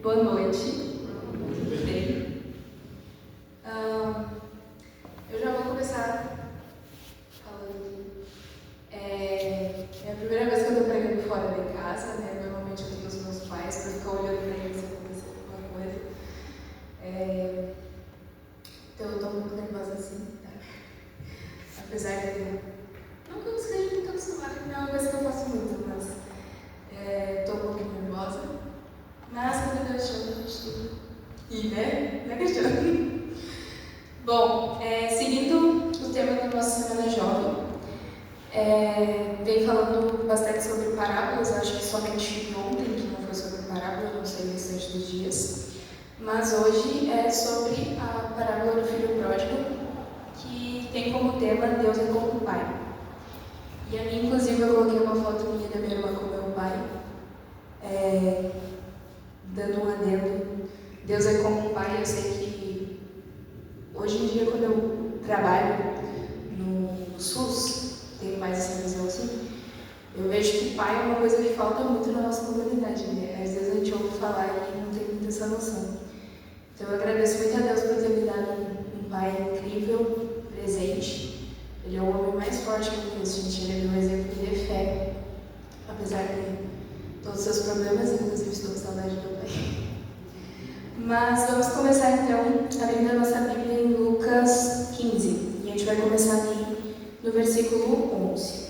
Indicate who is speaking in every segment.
Speaker 1: Boa noite. Tudo bem? Eu já vou começar falando. É a primeira vez que eu estou pregando fora de casa, né? Normalmente eu tenho os meus pais para ficar olhando para eles se acontecer alguma coisa. Então eu estou um pouco nervosa assim, tá? Apesar de não que eu esteja muito acostumada, que não é uma coisa que eu faço muito, mas estou um pouco nervosa. Mas quando Deus chama, a gente tem que ir, né, Cristiano? Bom, seguindo o tema da nossa Semana Jovem, vem falando bastante sobre parábolas. Eu acho que somente ontem que não foi sobre parábola, não sei o restante dos dias. Mas hoje é sobre a parábola do filho pródigo, que tem como tema Deus é como o Pai. E ali, inclusive, eu coloquei uma foto minha da minha irmã com meu pai, dando um adendo. Deus é como um pai. Eu sei que hoje em dia, quando eu trabalho no SUS, tenho mais essa visão assim, eu vejo que pai é uma coisa que falta muito na nossa comunidade, né? Às vezes a gente ouve falar e não tem muita essa noção. Então eu agradeço muito a Deus por ter me dado um pai incrível, presente. Ele é o homem mais forte que eu conheço, gente. Ele é meu exemplo de fé, apesar de todos os seus problemas, inclusive estou com saudade do meu pai. Mas vamos começar então abrindo a nossa Bíblia em Lucas 15. E a gente vai começar ali no versículo 11.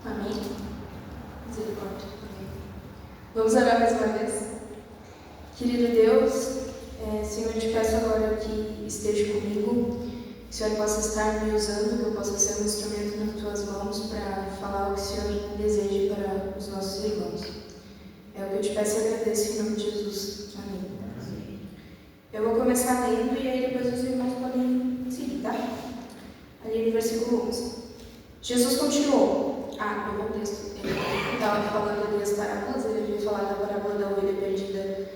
Speaker 1: Amém? Misericórdia. Amém. Vamos orar mais uma vez? Querido Deus, Senhor, eu te peço agora que esteja comigo, que o Senhor possa estar me usando, que eu possa ser um instrumento nas tuas mãos para falar o que o Senhor deseja para os nossos irmãos. É o que eu te peço e agradeço em nome de Jesus. Amém. Eu vou começar lendo e aí depois os irmãos podem seguir, tá? Ali no versículo 11. Jesus continuou. No contexto, ele estava falando ali as parábolas, ele havia falado da parábola da ovelha perdida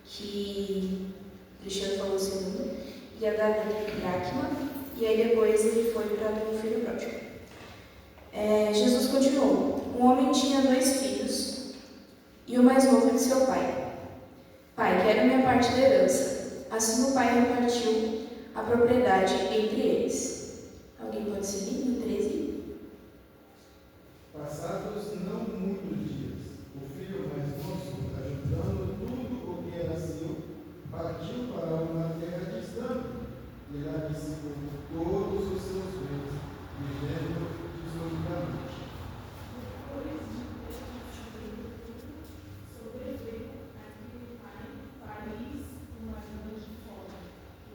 Speaker 1: que Cristiano falou segundo, e a da dracma, e aí depois ele foi para o filho pródigo. Jesus continuou. Um homem tinha 2 filhos, e o mais novo disse ao pai: Pai, quero minha parte da herança. Assim o pai repartiu a propriedade entre eles. Alguém pode seguir no 13?
Speaker 2: Passados não muitos dias, o filho mais moço, ajudando tudo o que era seu, partiu para uma terra distante, e lá dissipou todos os seus bens, vivendo dissolutamente. Depois de sobreveio aquele país uma grande fome.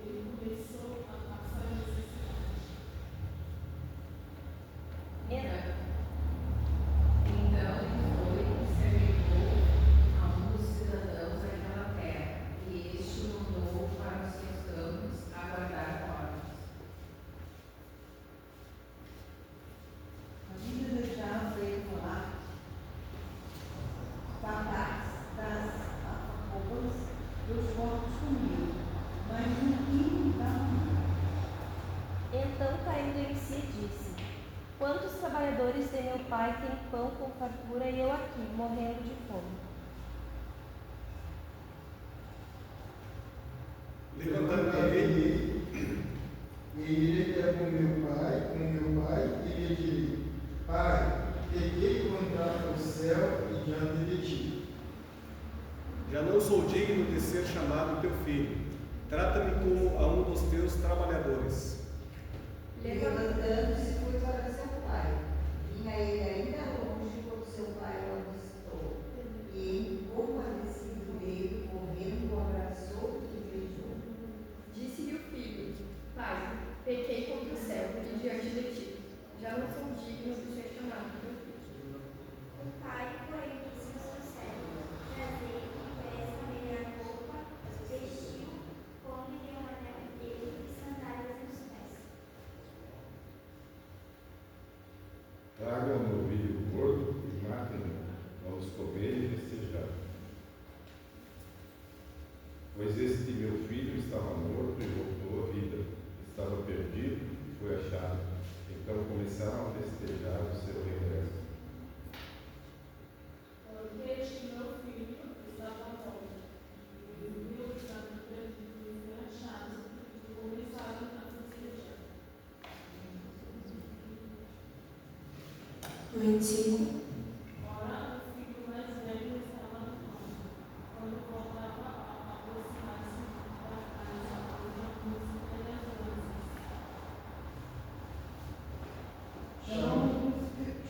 Speaker 2: Ele começou a passar necessidade.
Speaker 3: Então ele foi e se agregou a um dos cidadãos daquela terra, e este o mandou para os seus campos aguardar ordens.
Speaker 4: Havia desejado ver falar patadas das arrobas dos porcos comiam, mas não tinham dado.
Speaker 5: Então, caindo em si, disse: Quantos trabalhadores de meu pai têm pão com fartura e eu aqui, morrendo de fome?
Speaker 2: Levantar-me-ei e irei ter com meu pai, e lhe direi: Pai, pequei contra o céu e diante de ti.
Speaker 6: Já não sou digno de ser chamado teu filho. Trata-me como a um dos teus trabalhadores.
Speaker 4: Levantando-se, foi para seu pai. Vinha ele ainda longe quando seu pai o avistou. E, compadecido dele, correndo, o abraçou e beijou.
Speaker 7: Disse-lhe o filho: Pai, pequei contra o céu e diante de ti. Já não sou digno de ser chamado teu filho.
Speaker 8: O pai, porém, disse ao seu servo: Trazei e peça a melhor roupa, vestiu, põe-lhe um anel no dedo e sandálias nos pés.
Speaker 1: 25.
Speaker 9: Ora, o filho mais velho estava no campo. Quando voltava a aproximar-se da casa, ouviu a música e as danças.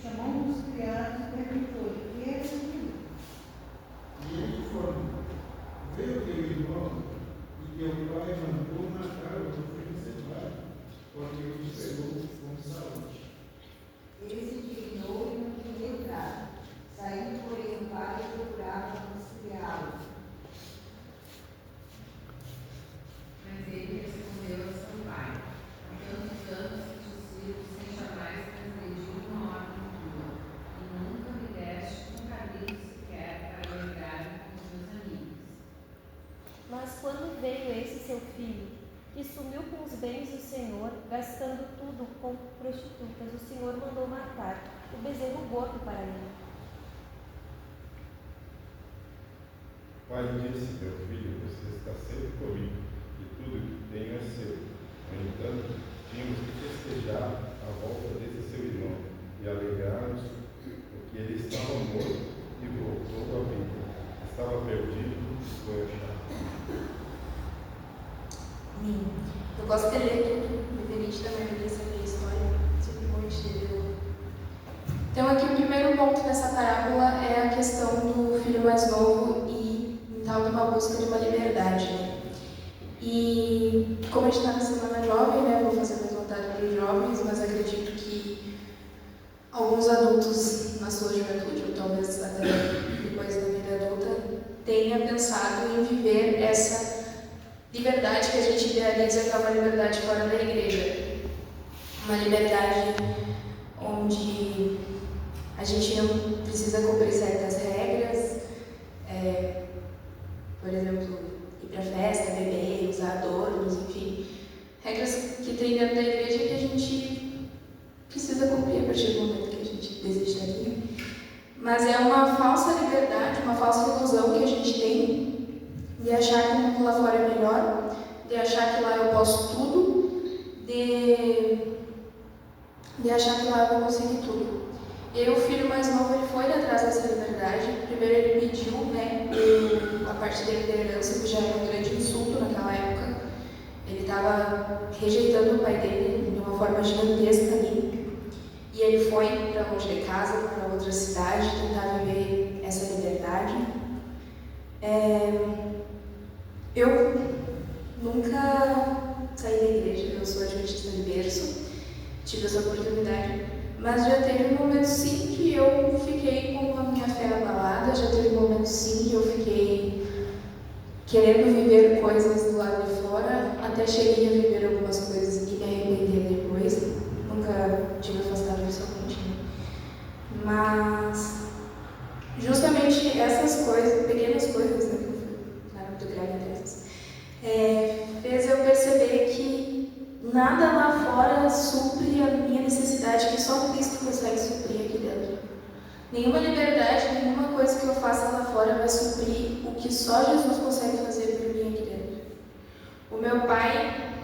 Speaker 4: Chamou um dos criados e perguntou-lhe: "O que é aquilo?"
Speaker 2: E ele informou: veio teu irmão e teu pai mandou matar o teu filho cevado, porque ele te pegou com saúde.
Speaker 4: Ele se indignou e não queria entrar. Saindo, porém, o pai procurava conciliá-lo.
Speaker 3: Mas ele respondeu a seu pai: há tantos anos que te sirvo sem jamais transgredir uma ordem tua, e nunca me deste um cabrito sequer para alegrar-me com os meus amigos.
Speaker 5: Mas quando veio esse seu filho, que sumiu com os bens do Senhor, gastando tudo com prostitutas, o Senhor mandou matar o bezerro gordo para ele.
Speaker 10: O pai disse: meu filho, você está sempre comigo, e tudo que tenho é seu. No entanto, tínhamos que festejar a volta desse seu irmão e alegrar-nos, porque ele estava morto e voltou à vida. Estava perdido e foi achado.
Speaker 1: Eu gosto de ler tudo, independente da maioria saber a história, sempre bom entender. Então aqui o primeiro ponto dessa parábola é a questão do filho mais novo e tal de uma busca de uma liberdade. Né? E como a gente está na semana jovem, né, vou fazer mais vontade para os jovens, mas acredito que alguns adultos na sua juventude, ou talvez até depois da vida adulta, tenha pensado em viver essa liberdade que a gente idealiza, que é uma liberdade fora da igreja. Uma liberdade onde a gente não precisa cumprir certas regras, por exemplo, ir para festa, beber, usar adornos, enfim. Regras que tem dentro da igreja que a gente precisa cumprir a partir do momento que a gente desiste daquilo. Mas é uma falsa liberdade, uma falsa ilusão que a gente tem de achar que o mundo lá fora é melhor, de achar que lá eu posso tudo, de achar que lá eu vou conseguir tudo. E aí o filho mais novo ele foi atrás dessa liberdade. Primeiro ele pediu, né, a parte da liderança, que já era um grande insulto naquela época. Ele estava rejeitando o pai dele de uma forma gigantesca ali. E ele foi para longe de casa, para outra cidade, tentar viver essa liberdade. Eu nunca saí da igreja, eu sou adventista de berço, tive essa oportunidade, mas já teve momentos sim que eu fiquei com a minha fé abalada, já teve momentos sim que eu fiquei querendo viver coisas do lado de fora, até cheguei a viver algumas coisas e me arrepender depois, nunca tive afastado visualmente, né? Mas justamente essas coisas, pequenas coisas, né, que não era muito grave dessas, fez eu perceber que nada lá fora supre a minha necessidade, que só Cristo consegue suprir aqui dentro. Nenhuma liberdade, nenhuma coisa que eu faça lá fora vai suprir o que só Jesus consegue fazer por mim aqui dentro. O meu pai,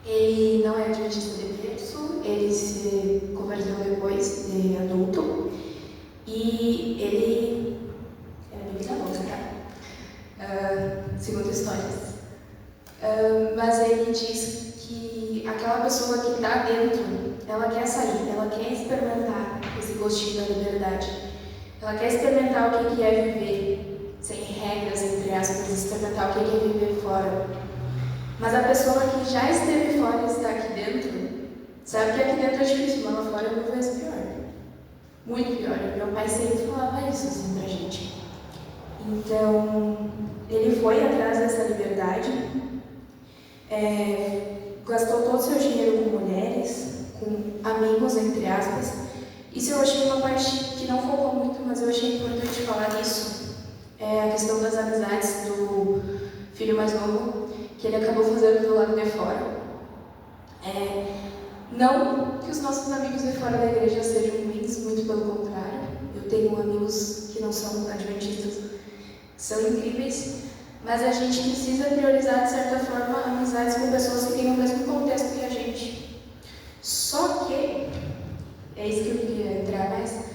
Speaker 1: ele não é adventista de berço, ele se converteu depois de adulto e ele era bem cabeça, tá? Segundo histórias. Mas ele diz que aquela pessoa que está dentro, ela quer sair, ela quer experimentar esse gostinho da liberdade. Ela quer experimentar o que é viver sem regras, entre aspas, experimentar o que é viver fora. Mas a pessoa que já esteve fora e está aqui dentro, sabe que aqui dentro é difícil, mas lá fora é mil vezes pior. Muito pior. E meu pai sempre falava isso assim pra gente. Então, ele foi atrás dessa liberdade, gastou todo o seu dinheiro com mulheres, com amigos, entre aspas. Isso eu achei uma parte que não focou muito, mas eu achei importante falar nisso. É a questão das amizades do filho mais novo, que ele acabou fazendo do lado de fora. Não que os nossos amigos de fora da igreja sejam ruins, muito pelo contrário. Eu tenho amigos que não são adventistas, que são incríveis, mas a gente precisa priorizar, de certa forma, amizades com pessoas que têm o mesmo contexto que a gente. Só que, é isso que eu queria entrar mais,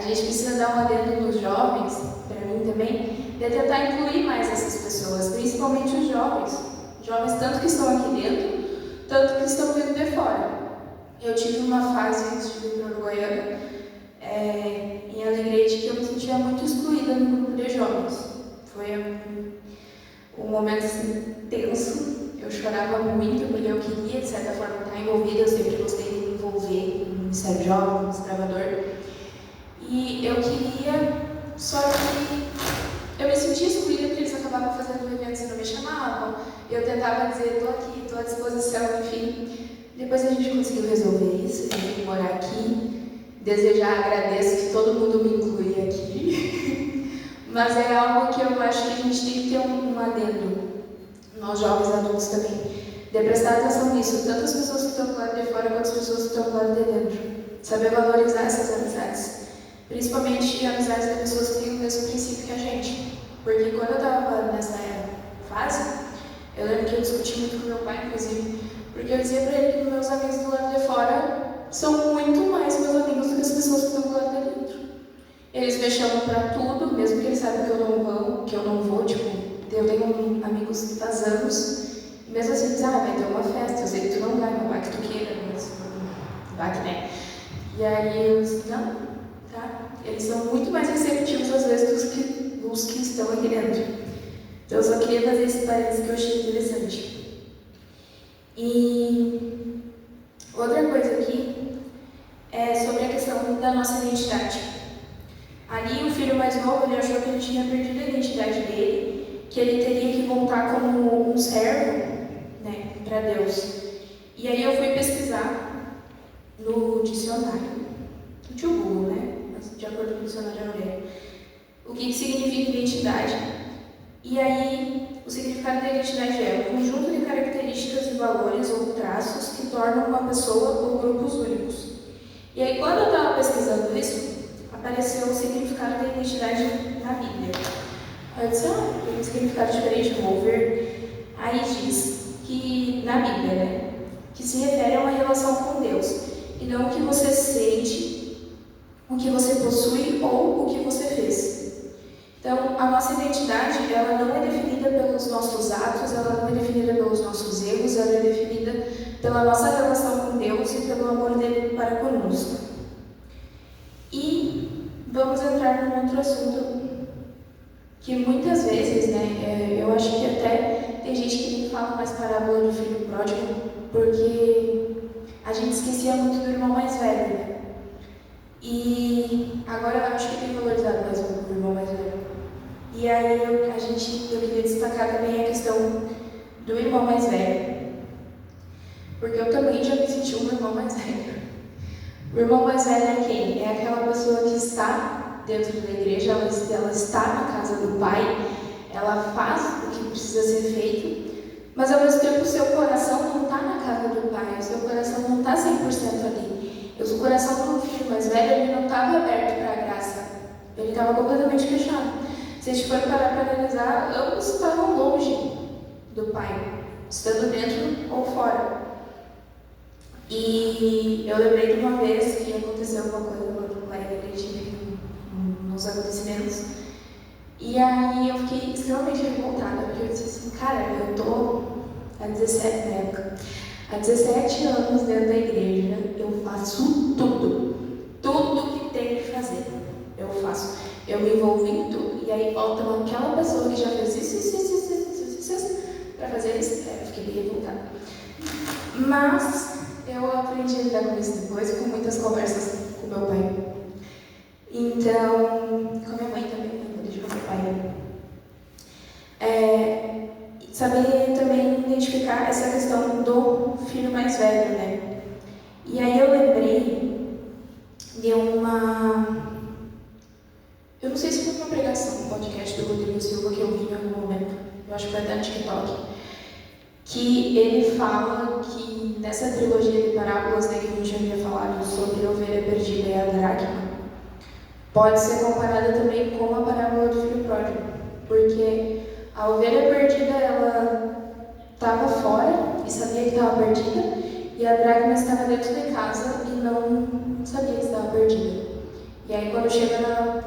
Speaker 1: a gente precisa dar um adendo nos jovens, para mim também, de tentar incluir mais essas pessoas, principalmente os jovens tanto que estão aqui dentro, tanto que estão vindo de fora. Eu tive uma fase antes de vir para Uruguaiana, em Alegrete, que eu me sentia muito excluída no grupo de jovens. Foi um momento assim, tenso. Eu chorava muito porque eu queria, de certa forma, estar envolvida. Eu sempre gostei de me envolver no Ministério Jovem, no Desbravador. E eu queria, só que eu me sentia excluída porque eles acabavam fazendo eventos e não me chamavam. Eu tentava dizer, estou aqui, estou à disposição, enfim. Depois a gente conseguiu resolver isso, eu vim morar aqui. Desejar, agradeço que todo mundo me inclui aqui. Mas é algo que eu acho que a gente tem que ter um adendo, nós jovens adultos também, de prestar atenção nisso, tanto as pessoas que estão do lado de fora quanto as pessoas que estão do lado de dentro. Saber valorizar essas amizades, principalmente amizades de pessoas que têm o mesmo princípio que a gente. Porque quando eu estava nessa fase, eu lembro que eu discuti muito com meu pai, inclusive, porque eu dizia para ele que meus amigos do lado de fora são muito mais meus amigos do que as pessoas que estão do lado de dentro. Eles me chamam para tudo, mesmo que eles saibam que eu não vou, tipo, eu tenho amigos faz anos, e mesmo assim dizem, vai ter uma festa, eu sei que tu não vai, mas vai que tu queira, mas vai que né. E aí eu disse, não, tá? Eles são muito mais receptivos às vezes do que os que estão aqui dentro. Então eu só queria fazer esse parênteses que eu achei interessante. E outra coisa aqui é sobre a questão da nossa identidade. Ali o filho mais novo, ele achou que ele tinha perdido a identidade dele, que ele teria que voltar como um servo, né, para Deus. E aí eu fui pesquisar no dicionário, no tio Google, né, mas de acordo com o dicionário da mulher, o que significa identidade. E aí o significado da identidade é um conjunto de características e valores ou traços que tornam uma pessoa ou grupos únicos. E aí quando eu estava pesquisando isso, apareceu o significado da identidade na Bíblia. Aí eu disse, tem um significado diferente, vou ver. Aí diz que, na Bíblia, né, que se refere a uma relação com Deus, e não o que você sente, o que você possui ou o que você fez. Então, a nossa identidade, ela não é definida pelos nossos atos, ela não é definida pelos nossos erros, ela é definida pela nossa relação com Deus e pelo amor dele para conosco. E vamos entrar num outro assunto que muitas vezes, né, eu acho que até tem gente que nem fala mais parábola do filho pródigo, porque a gente esquecia muito do irmão mais velho, né? E agora eu acho que tem valorizado mais o irmão mais velho. E aí eu queria destacar também a questão do irmão mais velho, porque eu também já me senti um irmão mais velho. O irmão mais velho é quem? É aquela pessoa que está dentro da igreja, ela está na casa do Pai, ela faz o que precisa ser feito, mas ao mesmo tempo o seu coração não está na casa do Pai, o seu coração não está 100% ali. O coração do filho mais velho, ele não estava aberto para a graça, ele estava completamente fechado. Se a gente for parar para analisar, ambos estavam longe do Pai, estando dentro ou fora. E eu lembrei de uma vez que aconteceu alguma coisa lá na igreja, nos acontecimentos, e aí eu fiquei extremamente revoltada, porque eu disse assim, cara, eu tô há 17 na época, há 17 anos dentro da igreja, eu faço tudo que tem que fazer, eu faço, eu me envolvo em tudo, e aí volta aquela pessoa que já fez isso, para fazer isso, eu fiquei bem revoltada. Mas eu aprendi a lidar com isso depois, com muitas conversas com meu pai. Então, com minha mãe também, não deixo com meu pai. Saber também identificar essa questão do filho mais velho, né? E aí eu lembrei de uma... Eu não sei se foi uma pregação, um podcast do Rodrigo Silva que eu vi em algum momento. Eu acho que foi até no TikTok. Que ele fala que nessa trilogia de parábolas, né, que a gente havia falado sobre a ovelha perdida e a dracma, pode ser comparada também com a parábola do filho pródigo, porque a ovelha perdida, ela estava fora e sabia que estava perdida, e a dracma estava dentro de casa e não sabia que estava perdida. E aí, quando chega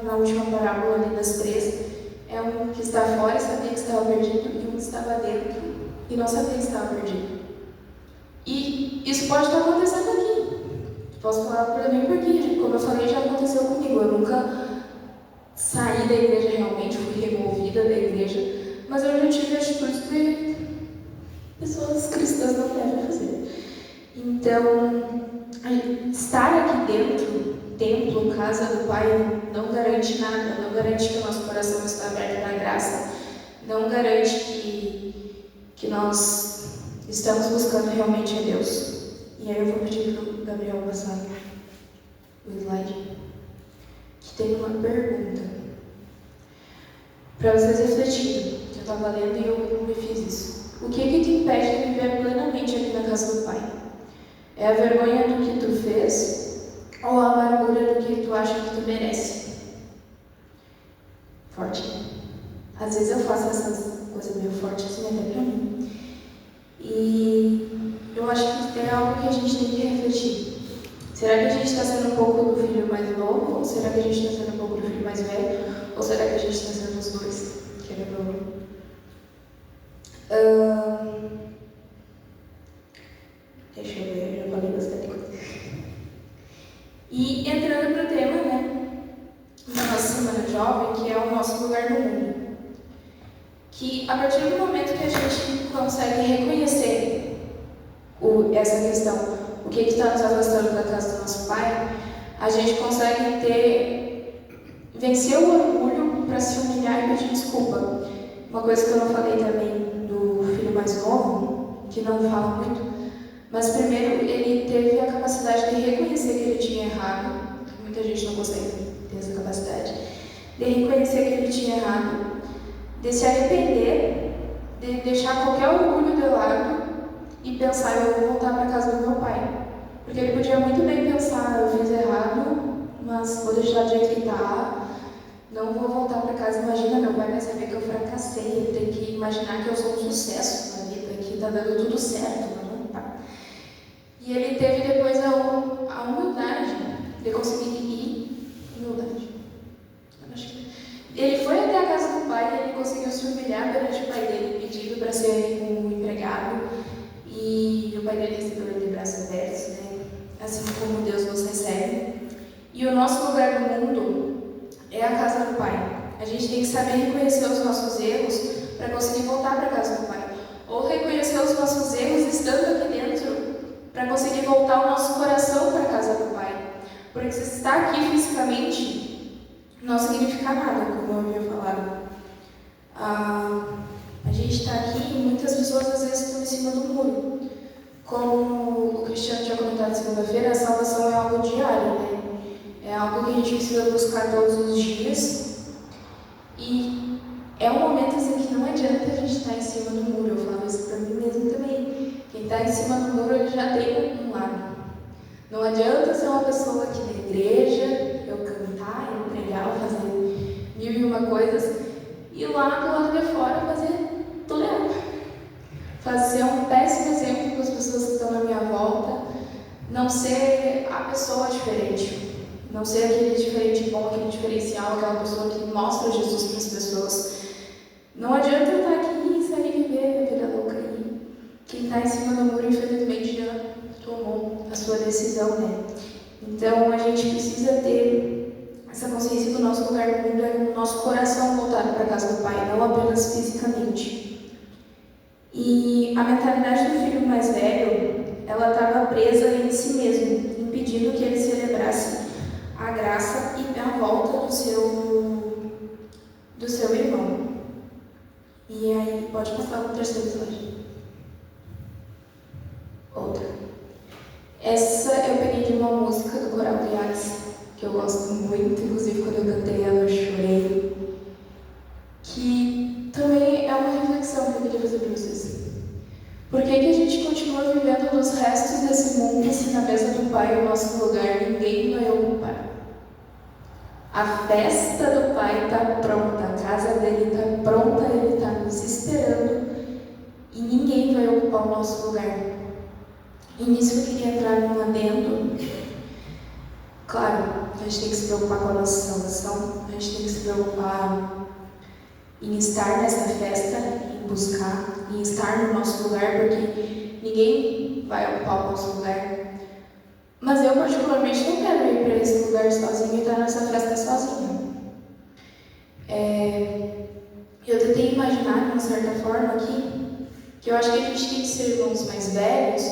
Speaker 1: na última parábola ali das 3, é um que está fora e sabia que estava perdido, e um que estava dentro e não sabia que estava perdido. E isso pode estar acontecendo aqui. Posso falar para mim porque, como eu falei, já aconteceu comigo. Eu nunca saí da igreja realmente, fui removida da igreja, mas eu já tive atitudes que pessoas cristãs não devem fazer. Então, estar aqui dentro, templo, casa do Pai, não garante nada, não garante que o nosso coração está aberto na graça, não garante que nós estamos buscando realmente a Deus. E aí eu vou pedir para o Gabriel passar o slide, que tem uma pergunta para vocês refletirem. Eu estava lendo e eu fiz isso. O que te impede de viver plenamente aqui na casa do Pai? É a vergonha do que tu fez ou a amargura do que tu acha que tu merece? Forte, né? Às vezes eu faço essas coisas meio fortes assim, até pra mim. E eu acho que é algo que a gente tem que refletir. Será que a gente está sendo um pouco do filho mais novo? Ou será que a gente está sendo um pouco do filho mais velho? Ou será que a gente está sendo os dois? Que é meu problema. Deixa eu ver, eu já falei bastante coisa. E entrando para o tema, né, da nossa Semana Jovem, que é o nosso lugar no mundo. Que a partir do momento que a gente consegue reconhecer essa questão, o que está nos afastando da casa do nosso Pai, a gente consegue vencer o orgulho para se humilhar e pedir desculpa. Uma coisa que eu não falei também do filho mais novo, que não fala muito, mas primeiro ele teve a capacidade de reconhecer que ele tinha errado. Muita gente não consegue ter essa capacidade de reconhecer que ele tinha errado, de se arrepender, de deixar qualquer orgulho de lado e pensar, eu vou voltar para casa do meu pai. Porque ele podia muito bem pensar, eu fiz errado, mas vou deixar do jeito que está, não vou voltar para casa. Imagina, meu pai vai saber que eu fracassei, ele tem que imaginar que eu sou um sucesso na vida, que está dando tudo certo, mas não está. E ele teve depois a humildade de conseguir ir, humildade. Ele foi até a casa do pai e ele conseguiu se humilhar perante o pai dele, pedindo para ser um empregado. E o pai dele recebeu ele de braços abertos, né? Assim como Deus nos recebe. E o nosso lugar no mundo é a casa do Pai. A gente tem que saber reconhecer os nossos erros para conseguir voltar para a casa do Pai. Ou reconhecer os nossos erros estando aqui dentro para conseguir voltar o nosso coração para a casa do Pai. Porque se estar aqui fisicamente não significa nada, como eu havia falado. A gente está aqui e muitas pessoas às vezes estão em cima do muro. Como o Cristiano tinha comentado segunda-feira, a salvação é algo diário, né? É algo que a gente precisa buscar todos os dias. E é um momento assim que não adianta a gente estar em cima do muro. Eu falo isso para mim mesmo também. Quem está em cima do muro, ele já tem um lado. Não adianta ser uma pessoa aqui na igreja, eu cantar, eu pregar, eu fazer 1001 coisas, e lá do lado de fora fazer tudo errado. Fazer um péssimo exemplo para as pessoas que estão na minha volta, não ser a pessoa diferente, não ser aquele diferente bom, aquele diferencial, aquela pessoa que mostra Jesus para as pessoas. Não adianta eu estar aqui e sair viver a vida louca aí. Quem está em cima do muro, infelizmente, já tomou a sua decisão, né? Então, a gente precisa ter essa consciência do nosso lugar no mundo, é o nosso coração voltado para a casa do Pai, não apenas fisicamente. E a mentalidade do filho mais velho, ela estava presa em si mesmo, impedindo que ele celebrasse a graça e a volta do seu irmão. E aí, pode passar para o terceiro slide. Outra. Essa eu peguei de uma música do Coral de Artes, que eu gosto muito, inclusive quando eu cantei ela eu chorei, que também é uma reflexão que eu queria fazer para vocês. Por que a gente continua vivendo nos restos desse mundo se na mesa do Pai, o nosso lugar, ninguém vai ocupar? A festa do Pai está pronta, a casa dele está pronta, ele está nos esperando e ninguém vai ocupar o nosso lugar. E nisso eu queria entrar num adendo. Claro, a gente tem que se preocupar com a nossa salvação, a gente tem que se preocupar em estar nessa festa, em buscar, em estar no nosso lugar, porque ninguém vai ocupar o nosso lugar. Mas eu, particularmente, não quero ir para esse lugar sozinho e estar nessa festa sozinha. Eu tentei imaginar, de uma certa forma, aqui, que eu acho que a gente tem que ser irmãos mais velhos,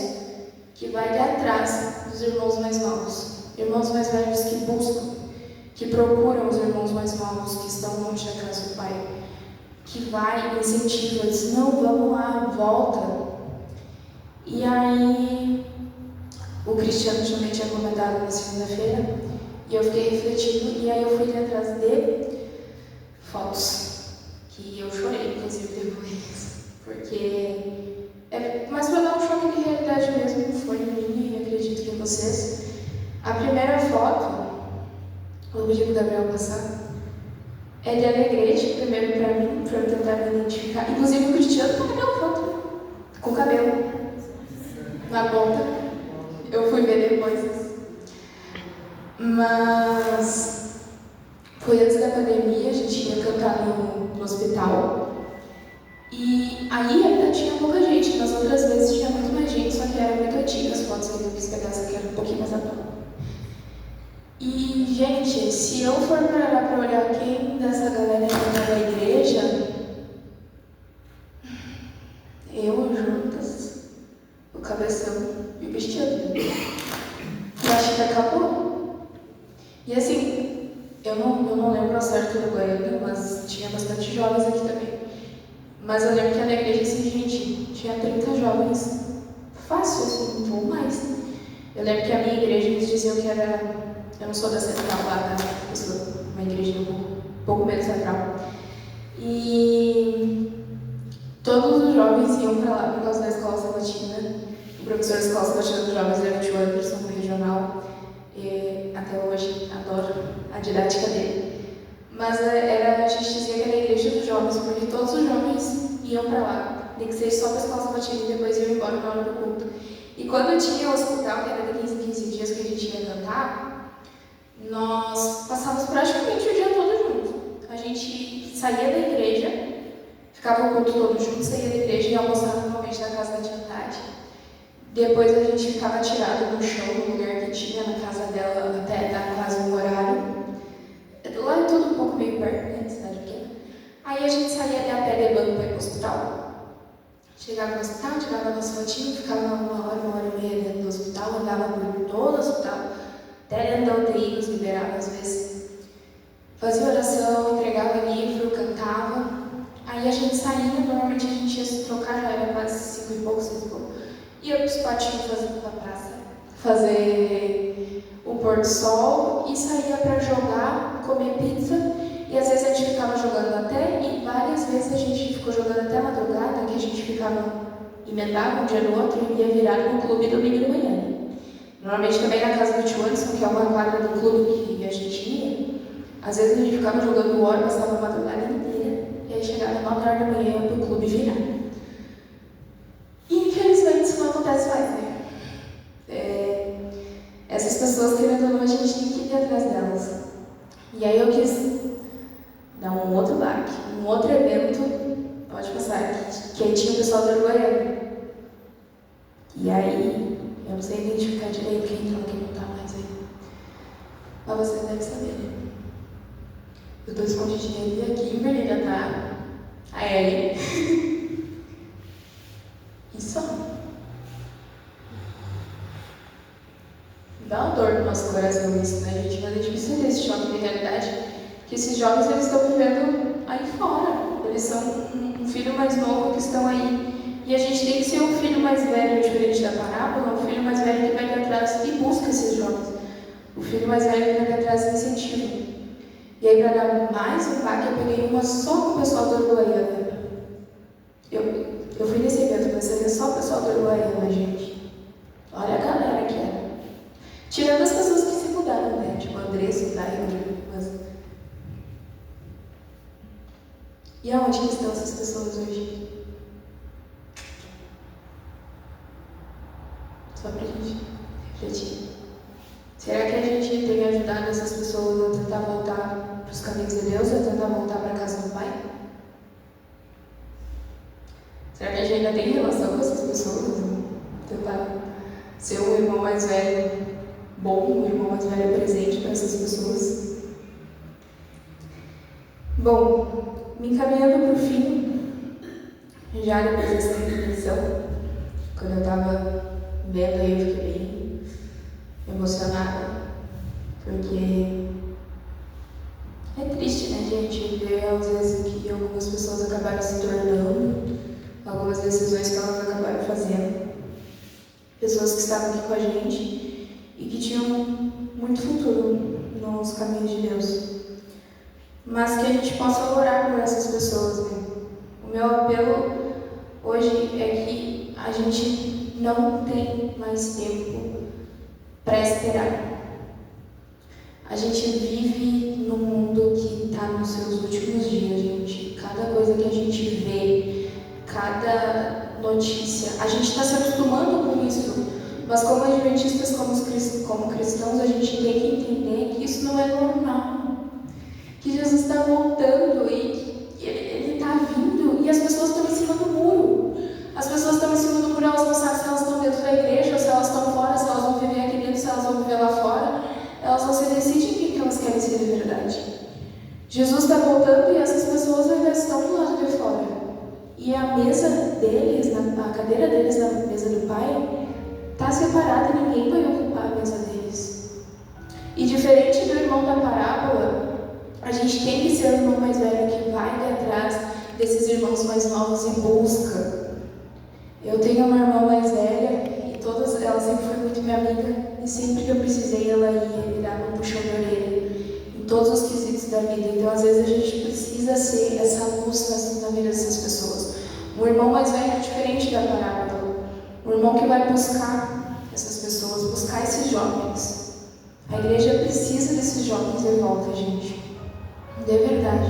Speaker 1: que vai de atrás dos irmãos mais novos. Irmãos mais velhos que buscam, que procuram os irmãos mais novos, que estão longe da casa do Pai, que vai, incentiva, diz, não, vamos lá, volta. E aí, o Cristiano também tinha comentado na segunda-feira, e eu fiquei refletindo, e aí eu fui atrás de fotos, que eu chorei, inclusive, depois, porque é mais para dar um choque de realidade mesmo, foi em mim, e acredito que em vocês. A primeira foto, vou pedir para o Gabriel passar, é de Alegrete, primeiro para mim, para eu tentar me identificar. Inclusive o Cristiano tá naquela foto, com cabelo na ponta. Eu fui ver depois. Mas foi antes da pandemia, a gente ia cantar no hospital. E aí ainda tinha pouca gente, nas outras vezes tinha muito mais gente, só que era muito antiga as fotos que eu quis pegar, essa aqui era um pouquinho mais atual. E, gente, se eu for parar para olhar quem dessa galera entrou na igreja, eu, Juntas, o Cabeção e o Cristiano. Eu acho que acabou. E assim, eu não lembro ao certo do Goiânia, mas tinha bastante jovens aqui também. Mas eu lembro que na igreja, assim, gente, tinha 30 jovens fácil, assim, ou mais. Eu lembro que a minha igreja, eles diziam que era... Eu não sou da central lá, tá? Eu sou uma igreja um pouco menos central. E todos os jovens iam para lá por causa da escola sabatina. O professor da escola sabatina dos jovens era o tio Anderson, no regional. E até hoje adoro a didática dele. Mas a gente dizia que era a igreja dos jovens, porque todos os jovens iam para lá. Nem que seja só para a escola sabatina e depois iam embora na hora do culto. E quando tinha o hospital, que era de 15 em 15 dias que a gente ia cantar, nós passávamos praticamente o dia todo junto. A gente saía da igreja, ficava o culto todo junto, saía da igreja e almoçava normalmente na casa da tia Tati. Depois a gente ficava tirado no chão, no lugar que tinha na casa dela, até dar quase um horário. Lá é tudo um pouco meio perto, né, cidade pequena. Aí a gente saía de a pé de banco para ir para o hospital. Chegava no hospital, tirava nosso rotinho, ficava uma hora e meia dentro do hospital, andava por todo o hospital. Até dentro da UTI nos liberava às vezes. Fazia oração, entregava livro, cantava. Aí a gente saía, normalmente a gente ia se trocar, já era quase 5 e pouco, 6 e pouco. Ia para os patinhos para a praça, fazer o pôr do sol e saía para jogar, comer pizza. E às vezes a gente ficava jogando até, e várias vezes a gente ficou jogando até a madrugada, que a gente ficava, emendava um dia no outro e ia virar no clube domingo de manhã. Normalmente também na casa do tio Anderson, que é uma quadra do clube que a gente ia, às vezes a gente ficava jogando hora, passava a madrugada inteira, e aí chegava 9 horas da manhã para o clube virar. E infelizmente isso não acontece mais, né? Essas pessoas, querendo ou não, a gente tem que ir atrás delas. E aí eu quis dar um outro baque, um outro evento, pode passar, que aí tinha o pessoal do Uruguaiana. E aí, eu não sei identificar direito quem entrou, quem não tá mais aí. Mas você deve saber, né? Eu tô escondidinha ali, a Kimberly ainda tá, a Ellen. E só. Dá uma dor no nosso coração isso, né, gente? Mas é difícil ter esse choque de realidade, que esses jovens, eles estão vivendo aí fora. Eles são um filho mais novo que estão aí. E a gente tem que ser um filho mais velho, diferente da parábola, um filho mais velho que vai atrás e busca esses jovens. O filho mais velho que vai atrás e incentiva. E aí, para dar mais um baque, eu peguei uma só com o pessoal do Uruguaiana. Eu fui nesse evento, mas você vê só o pessoal do Uruguaiana, gente. Olha a galera que era. Tirando as pessoas que se mudaram, né? Tipo, Andressa, o Daí, mas... E aonde que estão essas pessoas hoje? Só pra gente refletir. Será que a gente tem ajudado ajudado essas pessoas a tentar voltar para os caminhos de Deus, a tentar voltar para a casa do Pai? Será que a gente ainda tem relação com essas pessoas? Tentar ser um irmão mais velho bom, um irmão mais velho presente para essas pessoas? Bom, me encaminhando para o fim, já depois dessa reflexão, quando eu estava vendo aí, eu fiquei bem emocionada, porque é triste, né, gente, ver às vezes o que algumas pessoas acabaram se tornando, algumas decisões que elas acabaram fazendo, pessoas que estavam aqui com a gente e que tinham muito futuro nos caminhos de Deus, mas que a gente possa orar por essas pessoas, né? O meu apelo hoje é que a gente não tem mais tempo para esperar. A gente vive num mundo que está nos seus últimos dias, gente. Cada coisa que a gente vê, cada notícia, a gente está se acostumando com isso. Mas como adventistas, como cristãos, a gente tem que entender que isso não é normal. Que Jesus está voltando e Ele está vindo e as pessoas estão em cima do muro. As pessoas estão em cima do muro, elas não sabem se elas estão dentro da igreja, ou se elas estão fora, se elas vão viver aqui dentro, se elas vão viver lá fora. Elas não se decidem o que elas querem ser de verdade. Jesus está voltando e essas pessoas ainda estão do lado de fora. E a mesa deles, a cadeira deles na mesa do Pai, está separada e ninguém vai ocupar a mesa deles. E diferente do irmão da parábola, a gente tem que ser o irmão mais velho que vai atrás desses irmãos mais novos e busca. Eu tenho uma irmã mais velha e todas elas sempre foi muito minha amiga e sempre que eu precisei ela ia me dar um puxão de orelha em todos os quesitos da vida. Então às vezes a gente precisa ser essa luz na vida dessas pessoas. Um irmão mais velho é diferente da parábola. Um irmão que vai buscar essas pessoas, buscar esses jovens. A igreja precisa desses jovens de volta, gente. De verdade.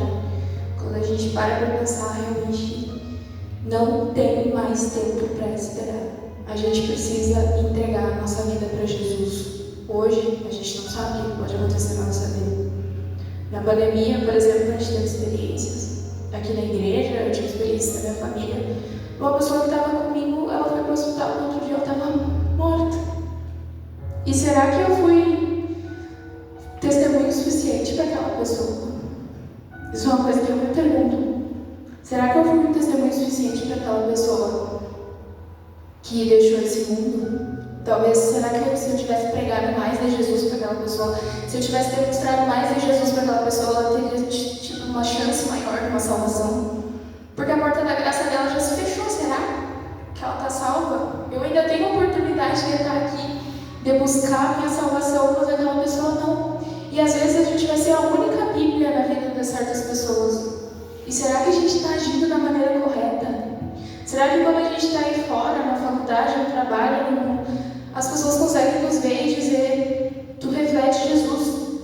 Speaker 1: Quando a gente para pensar, realmente não tem mais tempo para esperar. A gente precisa entregar a nossa vida para Jesus. Hoje, a gente não sabe o que pode acontecer na nossa vida. Na pandemia, por exemplo, a gente teve experiências. Aqui na igreja, eu tive experiências da minha família. Uma pessoa que estava comigo, ela foi para o hospital, no outro dia ela estava morta. E será que eu fui testemunho suficiente para aquela pessoa? Isso é uma coisa que eu me pergunto. Será que eu fui um testemunho suficiente para aquela pessoa que deixou esse mundo? Talvez, será que se eu tivesse pregado mais de Jesus para aquela pessoa, se eu tivesse demonstrado mais de Jesus para aquela pessoa, ela teria tido uma chance maior de uma salvação? Porque a porta da graça dela já se fechou, será? Que ela está salva? Eu ainda tenho a oportunidade de estar aqui, de buscar a minha salvação, mas aquela pessoa não. E às vezes a gente vai ser a única Bíblia na vida de certas pessoas. E será que a gente está agindo da maneira correta? Será que quando a gente está aí fora, na faculdade, no trabalho, as pessoas conseguem nos ver e dizer: tu reflete Jesus,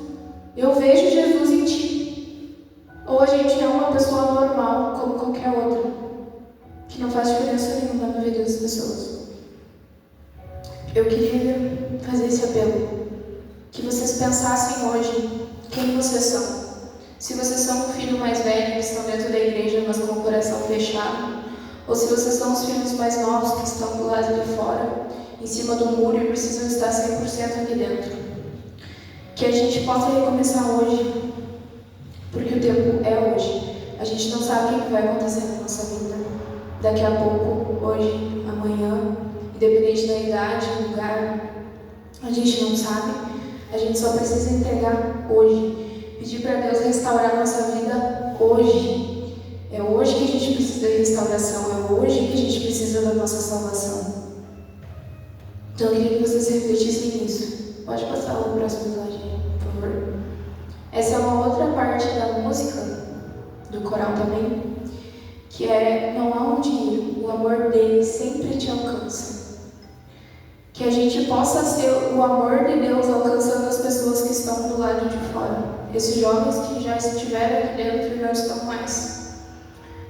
Speaker 1: eu vejo Jesus em ti? Ou a gente é uma pessoa normal, como qualquer outra, que não faz diferença nenhuma na vida das pessoas? Eu queria fazer esse apelo, que vocês pensassem hoje quem vocês são. Se vocês são um filho mais velho que estão dentro da igreja, mas com o coração fechado, ou se vocês são os filhos mais novos que estão do lado de fora, em cima do muro e precisam estar 100% aqui dentro. Que a gente possa recomeçar hoje, porque o tempo é hoje. A gente não sabe o que vai acontecer na nossa vida daqui a pouco, hoje, amanhã, independente da idade, do lugar, a gente não sabe. A gente só precisa entregar hoje, pedir para Deus restaurar a nossa vida hoje. É hoje que a gente precisa de restauração, é hoje que a gente precisa da nossa salvação. Então eu queria que vocês refletissem nisso. Pode passar o próximo slide, por favor. Essa é uma outra parte da música, do coral também, que é: não há um dia, o amor dele sempre te alcança. Que a gente possa ser o amor de Deus alcançando as pessoas que estão do lado de fora. Esses jovens que já estiveram aqui dentro e não estão mais.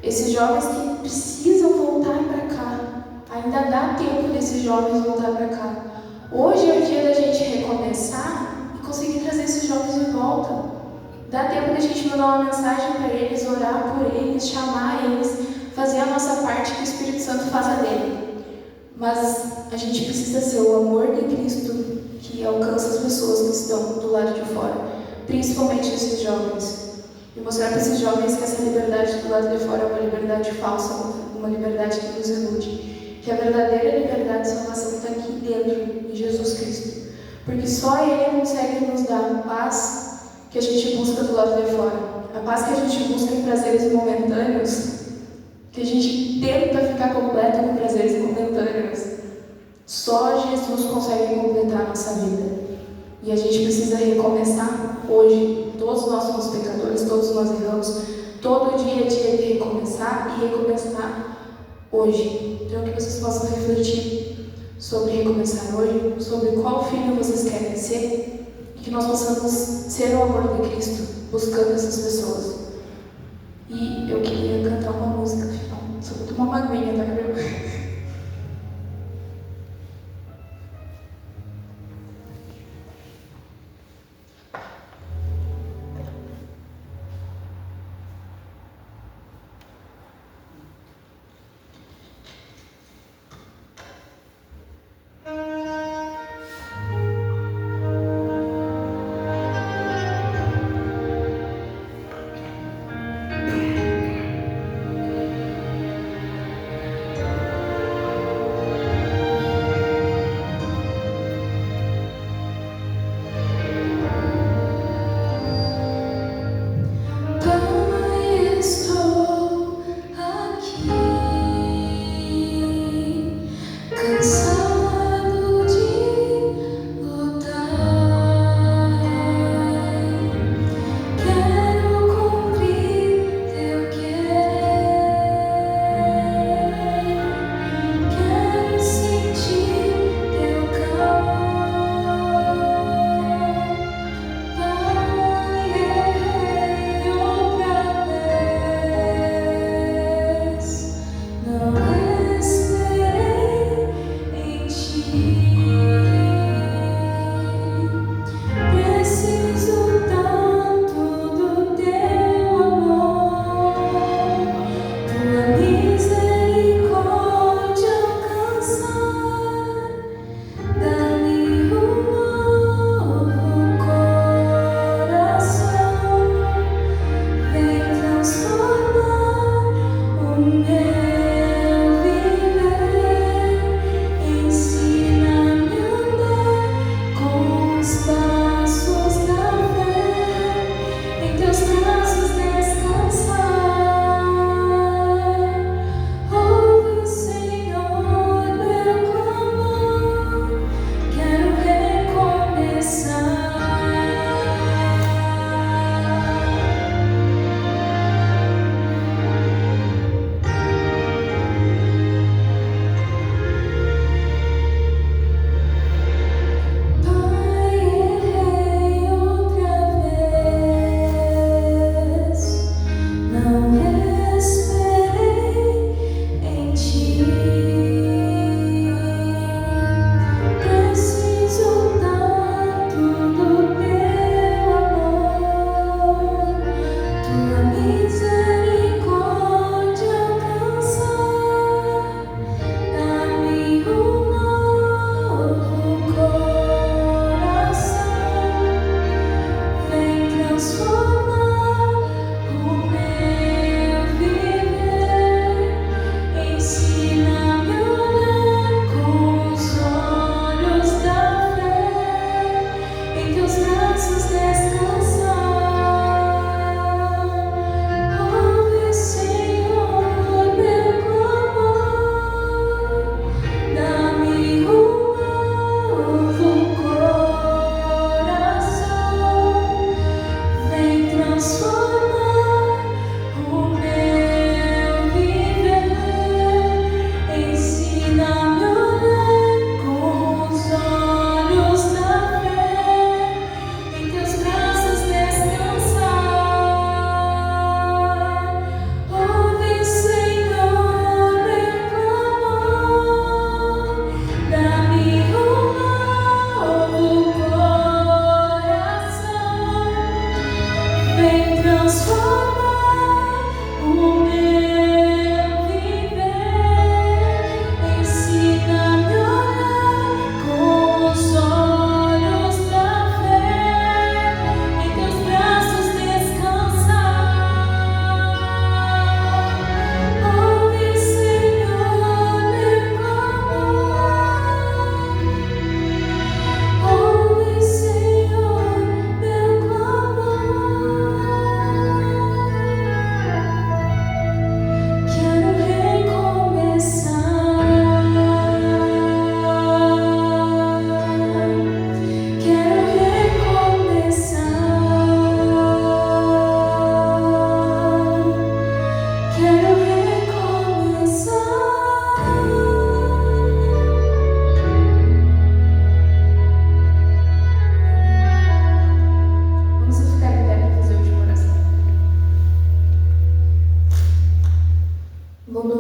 Speaker 1: Esses jovens que precisam voltar para cá. Ainda dá tempo desses jovens voltar para cá. Hoje é o dia da gente recomeçar e conseguir trazer esses jovens de volta. Dá tempo da gente mandar uma mensagem para eles, orar por eles, chamar eles, fazer a nossa parte que o Espírito Santo faça dele. Mas a gente precisa ser o amor de Cristo que alcança as pessoas que estão do lado de fora, principalmente esses jovens. E mostrar para esses jovens que essa liberdade do lado de fora é uma liberdade falsa, uma liberdade que nos ilude. Que a verdadeira liberdade de salvação está aqui dentro, em Jesus Cristo. Porque só Ele consegue nos dar a paz que a gente busca do lado de fora. A paz que a gente busca em prazeres momentâneos, que a gente tenta ficar completo com prazeres momentâneos. Só Jesus consegue completar a nossa vida. E a gente precisa recomeçar hoje. Todos nós somos pecadores, todos nós erramos. Todo dia é dia de recomeçar e recomeçar hoje. Então que vocês possam refletir sobre recomeçar hoje, sobre qual filho vocês querem ser, e que nós possamos ser o amor de Cristo, buscando essas pessoas. E eu queria cantar uma música no final. Só vou tomar uma aguinha, tá, Gabriel?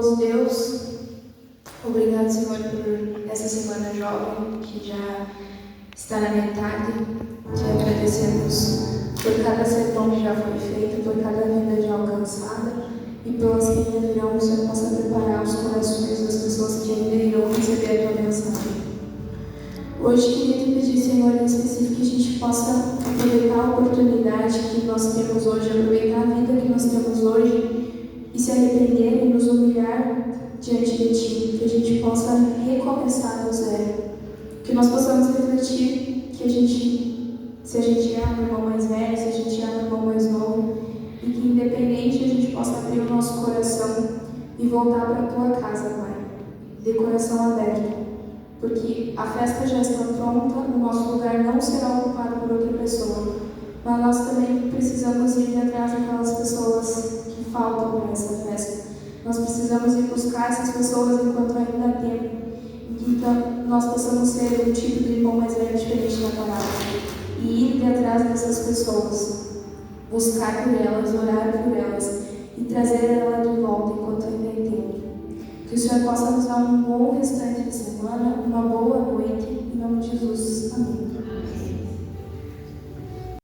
Speaker 1: Bondoso Deus, obrigado, Senhor, por essa semana jovem que já está na metade. Te agradecemos por cada sermão que já foi feito, por cada vida já alcançada e pelas que ainda virão, o Senhor possa preparar os corações das pessoas que ainda irão receber a tua mensagem. Hoje queria te pedir, Senhor, em específico, que a gente possa aproveitar a oportunidade que nós temos hoje, aproveitar a vida que nós temos hoje e se arrepender e nos humilhar diante de Ti, que a gente possa recomeçar do zero, que nós possamos refletir que se a gente ama o irmão mais velho, se a gente ama o irmão mais novo, e que independente a gente possa abrir o nosso coração e voltar para a Tua casa, Pai, de coração aberto. Porque a festa já está pronta, o nosso lugar não será ocupado por outra pessoa, mas nós também precisamos ir atrás daquelas pessoas que faltam para essa festa. Nós precisamos ir buscar essas pessoas enquanto ainda há tempo, e que então nós possamos ser um tipo de irmão mais velho diferente da palavra, e ir atrás dessas pessoas, buscar por elas, orar por elas, e trazer ela de volta enquanto ainda há tempo. Que o Senhor possa nos dar um bom restante de semana, uma boa noite, em nome de Jesus.